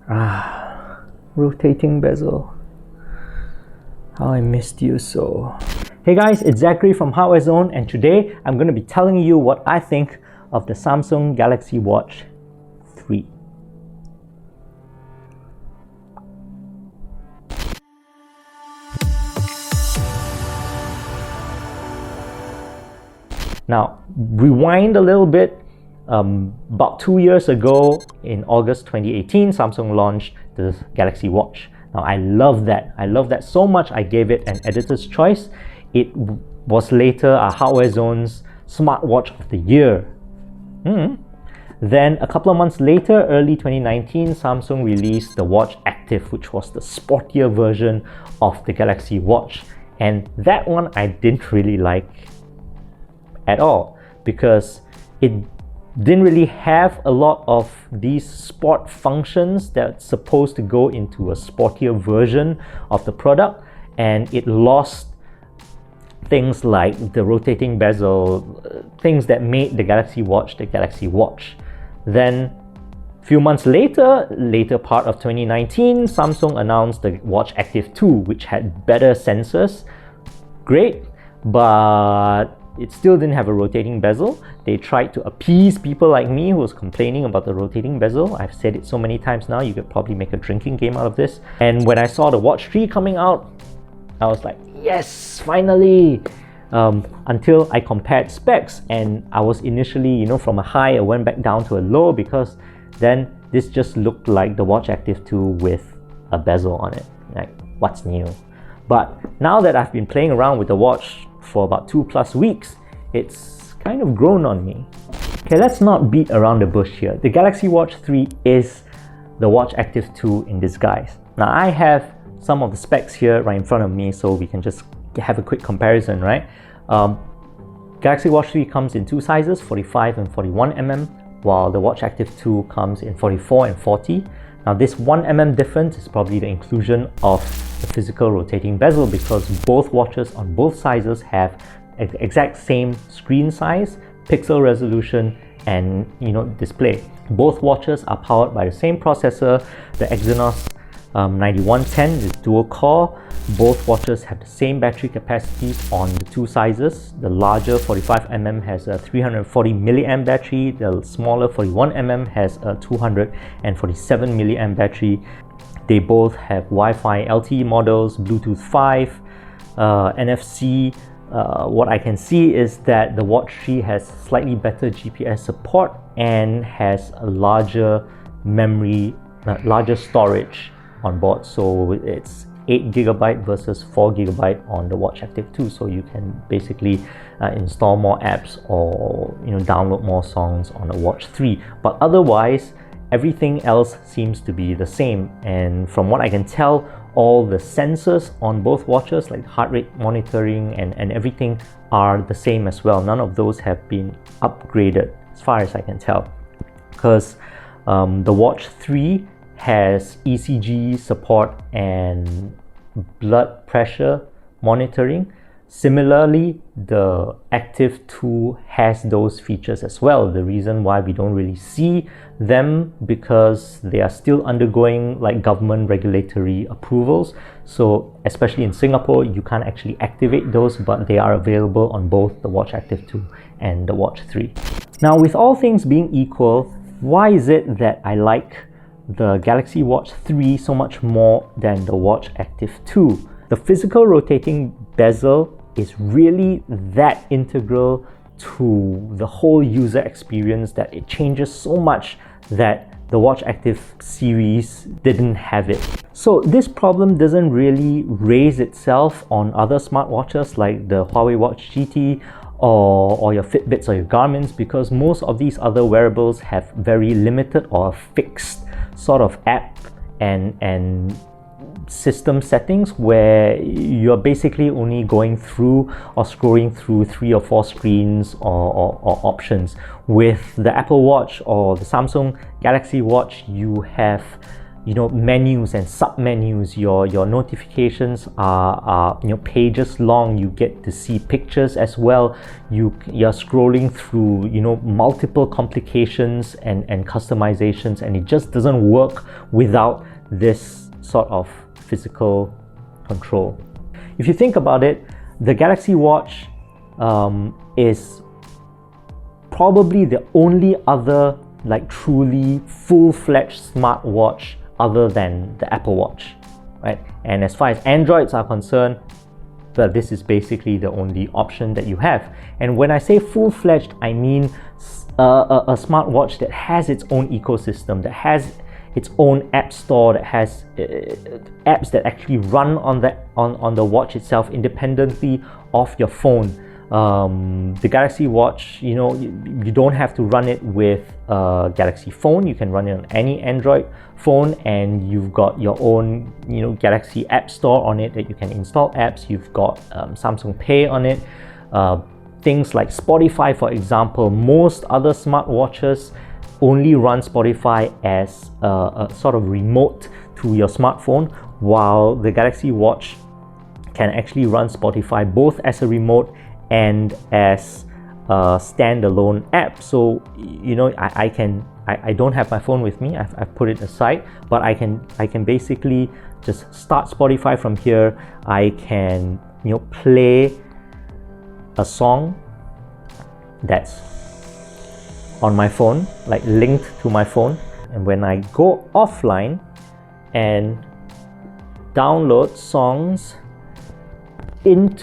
Rotating bezel. How I missed you so. Hey guys, it's Zachary from HardwareZone, and today I'm going to be telling you what I think of the Samsung Galaxy Watch 3. Now, rewind a little bit. About 2 years ago, in August 2018, Samsung launched the Galaxy Watch. Now, I love that. I love that so much, I gave it an editor's choice. It was later a HardwareZone's smartwatch of the year. Then, a couple of months later, early 2019, Samsung released the Watch Active, which was the sportier version of the Galaxy Watch. And that one I didn't really like at all, because it didn't really have a lot of these sport functions that's supposed to go into a sportier version of the product, and it lost things like the rotating bezel, things that made the Galaxy Watch the Galaxy Watch. Then a few months later part of 2019, Samsung announced the Watch Active 2, which had better sensors. Great, but it still didn't have a rotating bezel. They tried to appease people like me who was complaining about the rotating bezel. I've said it so many times now, you could probably make a drinking game out of this. And when I saw the Watch 3 coming out, I was like, yes, finally! Until I compared specs, and I was initially, from a high, I went back down to a low, because then this just looked like the Watch Active 2 with a bezel on it. Like, what's new? But now that I've been playing around with the watch for about 2+ weeks, it's kind of grown on me. Okay, let's not beat around the bush here. The Galaxy Watch 3 is the Watch Active 2 in disguise. Now, I have some of the specs here right in front of me, so we can just have a quick comparison, right? Galaxy Watch 3 comes in two sizes, 45 and 41mm, while the Watch Active 2 comes in 44 and 40. Now, this 1mm difference is probably the inclusion of the physical rotating bezel, because both watches on both sizes have the exact same screen size, pixel resolution, and display. Both watches are powered by the same processor, the Exynos 9110 is dual core. Both watches have the same battery capacities on the two sizes. The larger 45mm has a 340 mAh battery, the smaller 41mm has a 247 mAh battery. They both have Wi-Fi LTE models, Bluetooth 5, NFC. What I can see is that the Watch 3 has slightly better GPS support and has a larger memory, larger storage on board. So it's 8GB versus 4GB on the Watch Active 2. So you can basically install more apps or download more songs on the Watch 3. But otherwise, everything else seems to be the same. And from what I can tell, all the sensors on both watches, like heart rate monitoring and everything, are the same as well. None of those have been upgraded as far as I can tell, because the Watch 3 has ECG support and blood pressure monitoring. Similarly, the Active 2 has those features as well. The reason why we don't really see them, because they are still undergoing government regulatory approvals. So especially in Singapore, you can't actually activate those, but they are available on both the Watch Active 2 and the Watch 3. Now, with all things being equal, why is it that I like the Galaxy Watch 3 so much more than the Watch Active 2? The physical rotating bezel is really that integral to the whole user experience that it changes so much that the Watch Active series didn't have it. So this problem doesn't really raise itself on other smartwatches like the Huawei Watch GT or your Fitbits or your Garmins, because most of these other wearables have very limited or fixed sort of app and system settings, where you're basically only going through or scrolling through 3 or 4 screens or options. With the Apple Watch or the Samsung Galaxy Watch, you have menus and sub-menus. Your notifications are pages long. You get to see pictures as well. You're scrolling through multiple complications and customizations, and it just doesn't work without this sort of physical control. If you think about it, the Galaxy Watch is probably the only other truly full-fledged smartwatch other than the Apple Watch, right? And as far as Androids are concerned, well, this is basically the only option that you have. And when I say full-fledged, I mean a smartwatch that has its own ecosystem, that has its own app store, that has apps that actually run on the watch itself independently of your phone. The Galaxy Watch, you don't have to run it with a Galaxy phone. You can run it on any Android phone, and you've got your own Galaxy App Store on it that you can install apps. You've got Samsung Pay on it. Things like Spotify, for example. Most other smartwatches only run Spotify as a sort of remote to your smartphone, while the Galaxy Watch can actually run Spotify both as a remote and as a standalone app. So I don't have my phone with me. I've put it aside, but I can basically just start Spotify from here. I can play a song that's on my phone, linked to my phone, and when I go offline and download songs and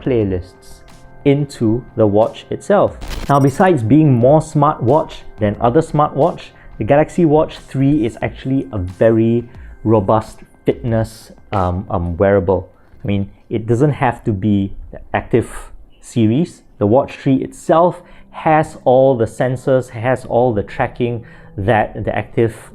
playlists into the watch itself. Now, besides being more smartwatch than other smartwatch, the Galaxy Watch 3 is actually a very robust fitness wearable. I mean, it doesn't have to be the active series. The Watch 3 itself has all the sensors, has all the tracking that the active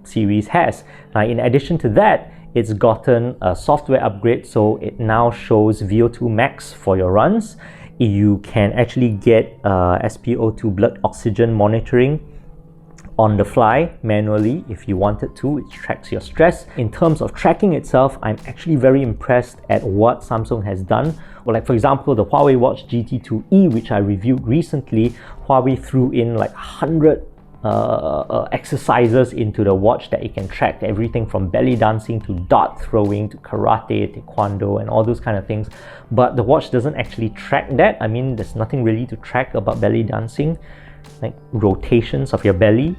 series has. Now, in addition to that, it's gotten a software upgrade, so it now shows VO2 max for your runs. You can actually get SpO2 blood oxygen monitoring on the fly manually if you wanted to. It tracks your stress. In terms of tracking itself, I'm actually very impressed at what Samsung has done. Well, for example, the Huawei Watch GT2e, which I reviewed recently, Huawei threw in 100 exercises into the watch that it can track, everything from belly dancing to dart throwing to karate, taekwondo, and all those kind of things. But the watch doesn't actually track that. I mean, there's nothing really to track about belly dancing, like rotations of your belly.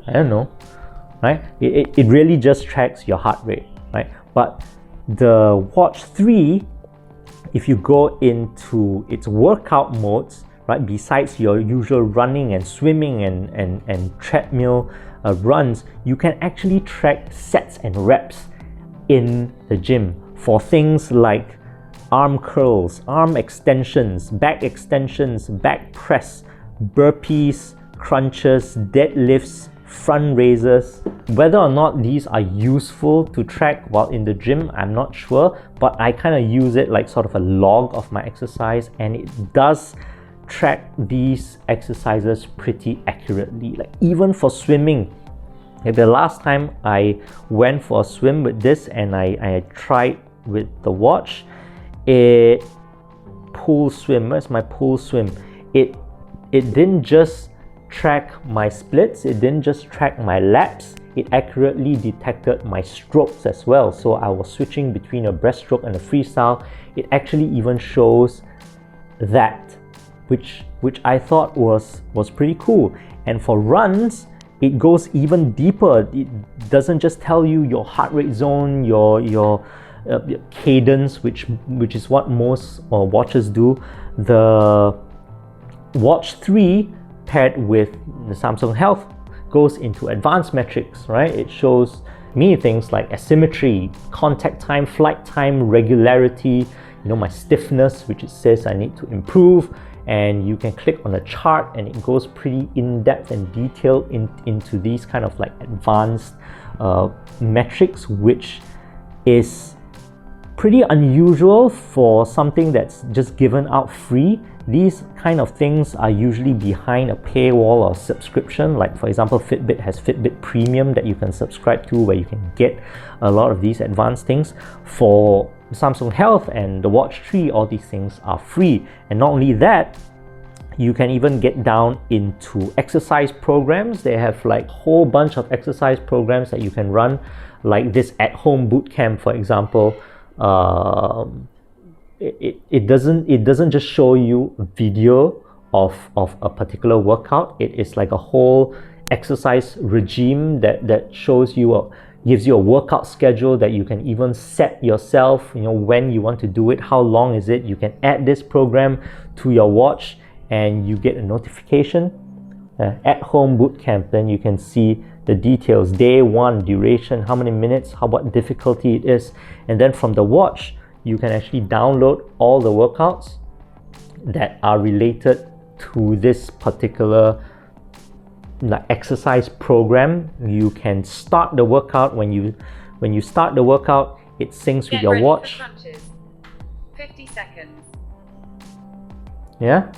I don't know, right? It really just tracks your heart rate, right? But the Watch 3, if you go into its workout modes, right, besides your usual running and swimming and treadmill runs, you can actually track sets and reps in the gym for things like arm curls, arm extensions, back press, burpees, crunches, deadlifts, front raises. Whether or not these are useful to track while in the gym, I'm not sure, but I kind of use it like sort of a log of my exercise, and it does track these exercises pretty accurately. Like even for swimming, like the last time I went for a swim with this and I tried with the watch, where's my pool swim, it didn't just track my splits, it didn't just track my laps, it accurately detected my strokes as well. So I was switching between a breaststroke and a freestyle. It actually even shows that, which I thought was pretty cool. And for runs, it goes even deeper. It doesn't just tell you your heart rate zone, your cadence, which is what most watches do. The Watch 3 paired with the Samsung Health goes into advanced metrics, right? It shows me things like asymmetry, contact time, flight time, regularity, my stiffness, which it says I need to improve. And you can click on a chart and it goes pretty in-depth and detailed into these kind of like advanced metrics, which is pretty unusual for something that's just given out free. these kind of things are usually behind a paywall or subscription. Like for example, Fitbit has Fitbit Premium that you can subscribe to, where you can get a lot of these advanced things. For Samsung Health and the Watch 3, all these things are free. And not only that, you can even get down into exercise programs. They have like a whole bunch of exercise programs that you can run, like this at-home boot camp, for example. It doesn't just show you a video of a particular workout. It is like a whole exercise regime that shows you gives you a workout schedule that you can even set yourself, when you want to do it, how long is it. You can add this program to your watch and you get a notification, at-home boot camp. Then you can see the details, day 1, duration, how many minutes, what difficulty it is. And then from the watch, you can actually download all the workouts that are related to this particular exercise program. You can start the workout. When you start the workout, it syncs with your watch. 50 seconds. Yeah.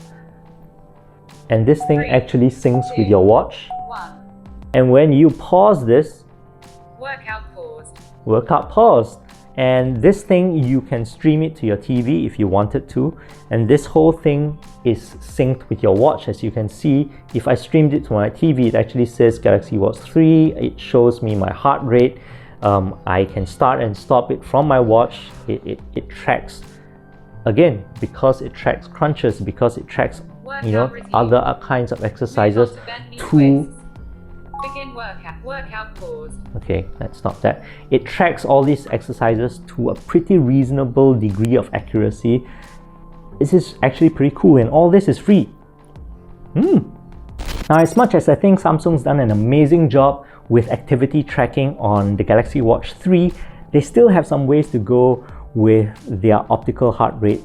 And this thing actually syncs with your watch. 1. And when you pause this, Workout paused. And this thing, you can stream it to your TV if you wanted to. And this whole thing is synced with your watch. As you can see, if I streamed it to my TV, it actually says Galaxy Watch 3. It shows me my heart rate. I can start and stop it from my watch. It tracks, again, because it tracks crunches, because it tracks other kinds of exercises to begin workout paused. Okay, let's stop that. It tracks all these exercises to a pretty reasonable degree of accuracy. This is actually pretty cool, and all this is free. Now, as much as I think Samsung's done an amazing job with activity tracking on the Galaxy Watch 3, they still have some ways to go with their optical heart rate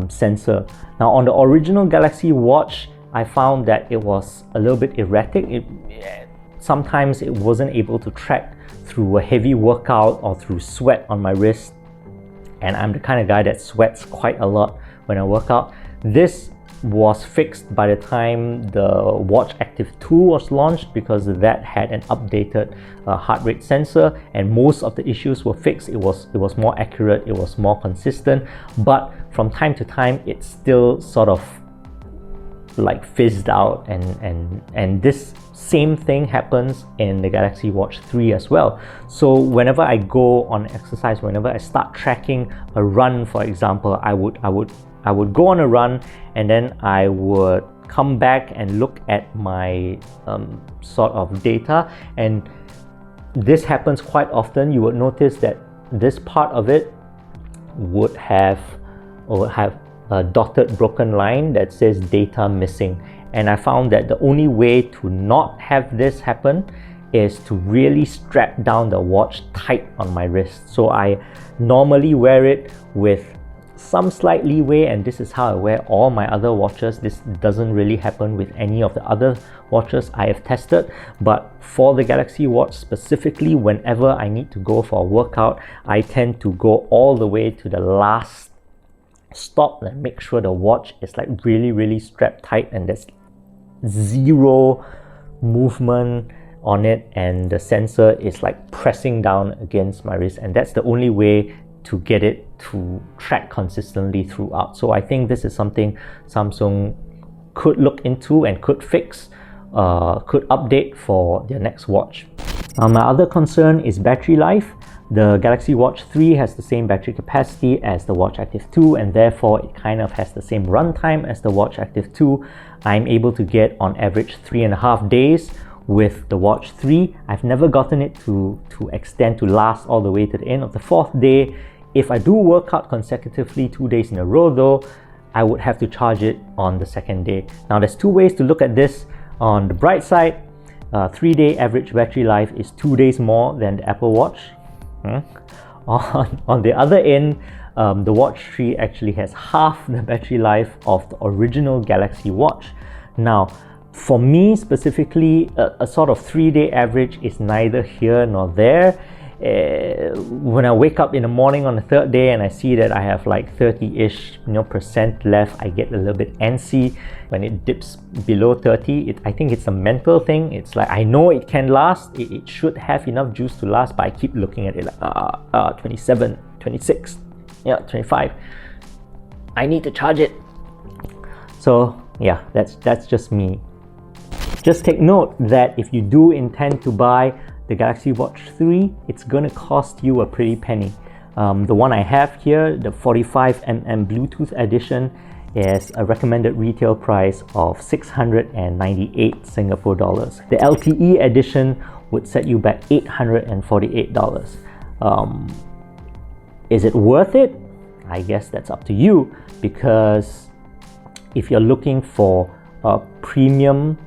sensor. Now, on the original Galaxy Watch, I found that it was a little bit erratic. Sometimes it wasn't able to track through a heavy workout or through sweat on my wrist. And I'm the kind of guy that sweats quite a lot when I work out. This was fixed by the time the Watch Active 2 was launched, because that had an updated heart rate sensor, and most of the issues were fixed. It was more accurate, it was more consistent, but from time to time it still sort of like fizzed out, and this same thing happens in the Galaxy Watch 3 as well. So whenever I go on exercise, whenever I start tracking a run, for example, I would go on a run, and then I would come back and look at my sort of data, and this happens quite often. You would notice that this part of it would have a dotted broken line that says data missing. And I found that the only way to not have this happen is to really strap down the watch tight on my wrist. So I normally wear it with some slight leeway, and this is how I wear all my other watches. This doesn't really happen with any of the other watches I have tested, but for the Galaxy Watch specifically, whenever I need to go for a workout, I tend to go all the way to the last stop and make sure the watch is like really strapped tight, and there's zero movement on it, and the sensor is like pressing down against my wrist, and that's the only way to get it to track consistently throughout. So I think this is something Samsung could look into and could fix, could update for their next watch. My other concern is battery life. The Galaxy Watch 3 has the same battery capacity as the Watch Active 2, and therefore it kind of has the same runtime as the Watch Active 2. I'm able to get on average 3.5 days with the Watch 3. I've never gotten it to extend to last all the way to the end of the 4th day. If I do work out consecutively 2 days in a row though, I would have to charge it on the 2nd day. Now there's two ways to look at this. On the bright side, 3-day average battery life is 2 days more than the Apple Watch. On the other end, the Watch 3 actually has half the battery life of the original Galaxy Watch. Now, for me specifically, a sort of 3-day average is neither here nor there. when I wake up in the morning on the third day and I see that I have like 30-ish percent left, I get a little bit antsy. When it dips below 30, I think it's a mental thing. It's like, I know it can last, it should have enough juice to last, but I keep looking at it like 27, 26, 25. I need to charge it. So yeah, that's just me. Just take note that if you do intend to buy the Galaxy Watch 3, it's gonna cost you a pretty penny. The one I have here, the 45mm Bluetooth edition, is a recommended retail price of 698 Singapore dollars. The LTE edition would set you back $848. Is it worth it? I guess that's up to you, because if you're looking for a premium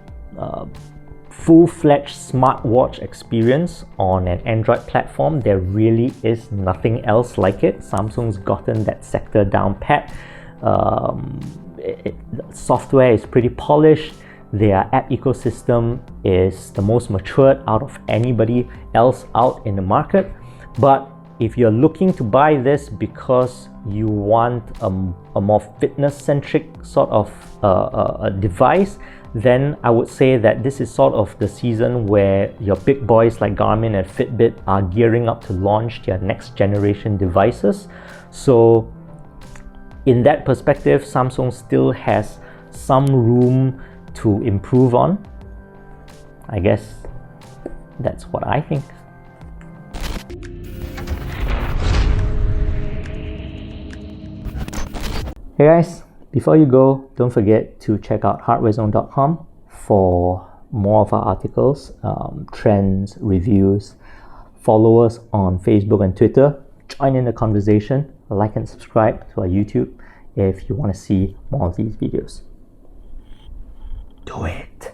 full-fledged smartwatch experience on an Android platform, there really is nothing else like it. Samsung's gotten that sector down pat. Software is pretty polished. Their app ecosystem is the most matured out of anybody else out in the market. But if you're looking to buy this because you want a more fitness-centric sort of a device, then I would say that this is sort of the season where your big boys like Garmin and Fitbit are gearing up to launch their next generation devices. So in that perspective, Samsung still has some room to improve on. I guess that's what I think. Hey guys, before you go, don't forget to check out HardwareZone.com for more of our articles, trends, reviews. Follow us on Facebook and Twitter. Join in the conversation. Like and subscribe to our YouTube if you want to see more of these videos. Do it.